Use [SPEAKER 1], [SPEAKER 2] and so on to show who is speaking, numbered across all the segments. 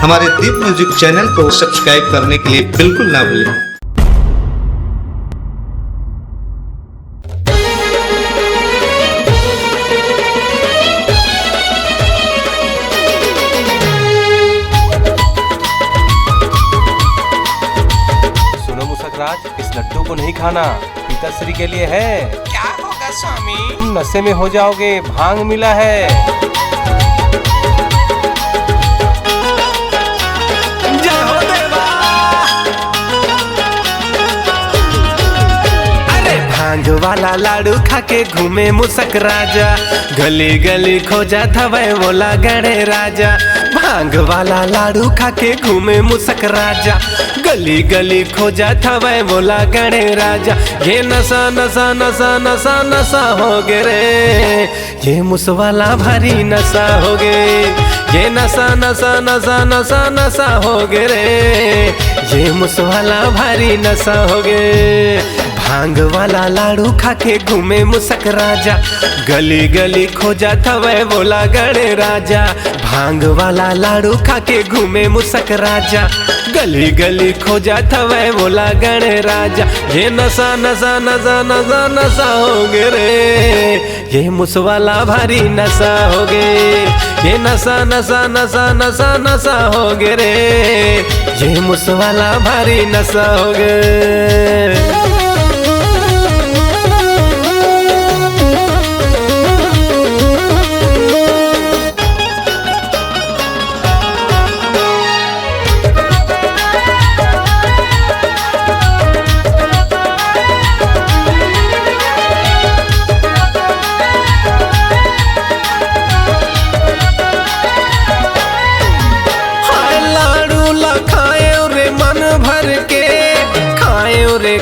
[SPEAKER 1] हमारे दीप music channel को subscribe करने के लिए बिल्कुल ना भूलें।
[SPEAKER 2] इस लड्डू को नहीं खाना, पिताश्री के लिए है।
[SPEAKER 3] क्या होगा स्वामी?
[SPEAKER 2] तुम नशे में हो जाओगे, भांग मिला है।
[SPEAKER 3] जय हो देवा।
[SPEAKER 2] अरे भांग वाला लाडू खा के घूमे मुसक राजा, गली गली खोजा था वह बोला गणे राजा। भांग वाला लाडू खा के घूमे मुसक राजा, गली गली खोजा था वह बोला गणे राजा। ये नशा नशा नशा नशा नशा हो गे रे, ये मुसवाला भारी नशा हो गे। ये नशा नशा नशा नशा नशा हो गे रे, ये मुसवाला भारी नशा हो गे। भांग वाला लाडू खा के घूमे मुसक राजा, गली गली खोजा था वह बोला गणे राजा। भांग वाला लाडू खा के घूमे मुसक राजा, गली गली खोजा था वह बोला गणे राजा। ये नशा नशा नशा नशा नशा हो गे रे, ये मुसवाला भारी नशा हो गे। ये नशा नशा नशा नशा नशा हो गे रे, ये मुसवाला भारी नशा हो गे।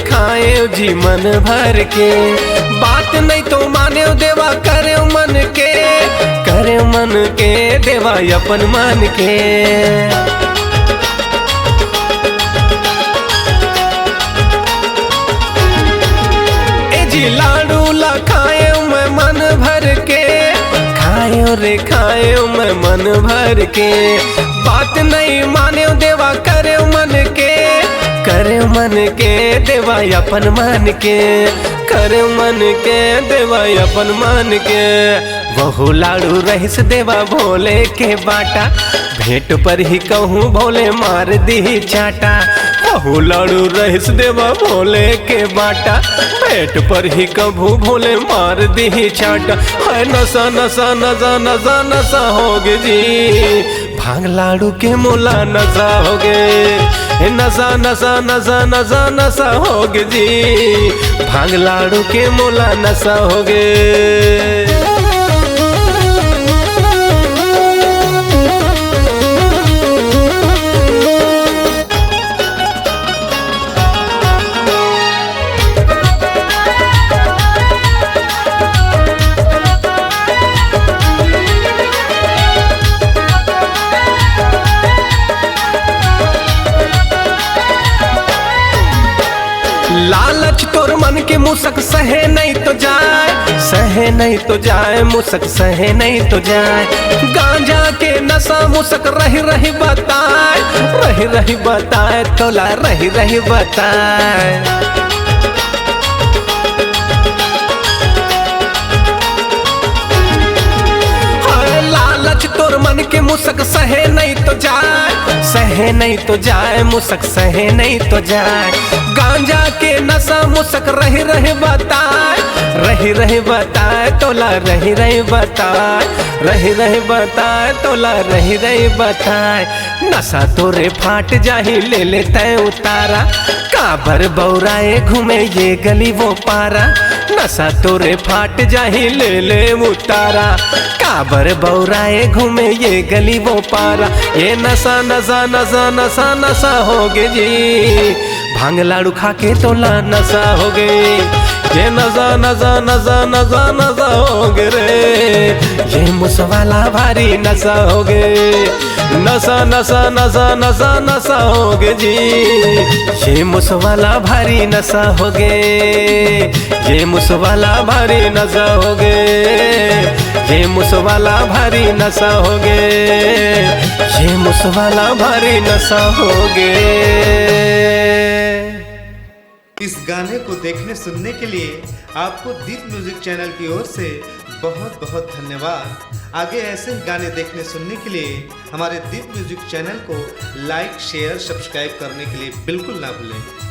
[SPEAKER 2] खाए जी मन भर के, बात नहीं तो माने देवा करे मन के, करे मन के देवा अपन मन के। ए जी लाडू ला खाए मैं मन भर के, खाए रे खाए मैं मन भर के। बात नहीं माने देवा करे मन के, करे मन के देवा अपन मन के, करे मन के देवा अपन मन के। वहु लाडू रहिस देवा भोले के बाटा, भेंट पर ही कहूँ भोले मार दी चाटा। वहु लाडू रहिस देवा भोले के बाटा, भेंट पर ही कहूँ भोले मार दी चाटा। है नशा नशा नशा नशा नशा हो गे जी, भांग लाडू के मोला नशा हो गे। नशा नशा नशा नशा नशा हो गे जी, भांग लाडू के मोला नशा हो गे। लालच तोर मन के मुसक सहे नहीं तो जाए, सहे नहीं तो जाए मुसक सहे नहीं तो जाए। गांजा के नशा मुसक रही रही बताए, रही रही बताए तोला रही रही बताए। लालच तोर मन के मुसक सहे नहीं तो जाए, सहे नहीं तो जाए मुसक सहे नहीं तो जाए। गांजा के नशा मुसक रही रही बताए, रही रही बताए तोला रही रही बताए, रही रही बताए तोला रही रही बताए। नशा तोरे फाट जाही ले लेता उतारा, काबर बौराए घूमे ये गली वो पारा। नशा तोरे फाट जाही ले ले उतारा, काबर बौराए घूमे ये गली वो पारा। ये नशा नशा नशा नशा नशा हो गे जी, भांग लाडू खा के तोला नशा हो गे। ये नशा नशा नशा नशा नशा हो गे रे, ये मुसवाला भारी नशा हो गे। नशा नशा नशा नशा नशा हो गे जी, ये मुसवाला भारी नशा हो गे। ये मुसवाला भारी नशा हो गे, ये मुसवाला भारी नशा हो गे, ये मुसवाला भारी नशा हो गे।
[SPEAKER 1] इस गाने को देखने सुनने के लिए आपको दीप म्यूजिक चैनल की ओर से बहुत बहुत धन्यवाद। आगे ऐसे ही गाने देखने सुनने के लिए हमारे दीप म्यूजिक चैनल को लाइक शेयर सब्सक्राइब करने के लिए बिल्कुल ना भूलें।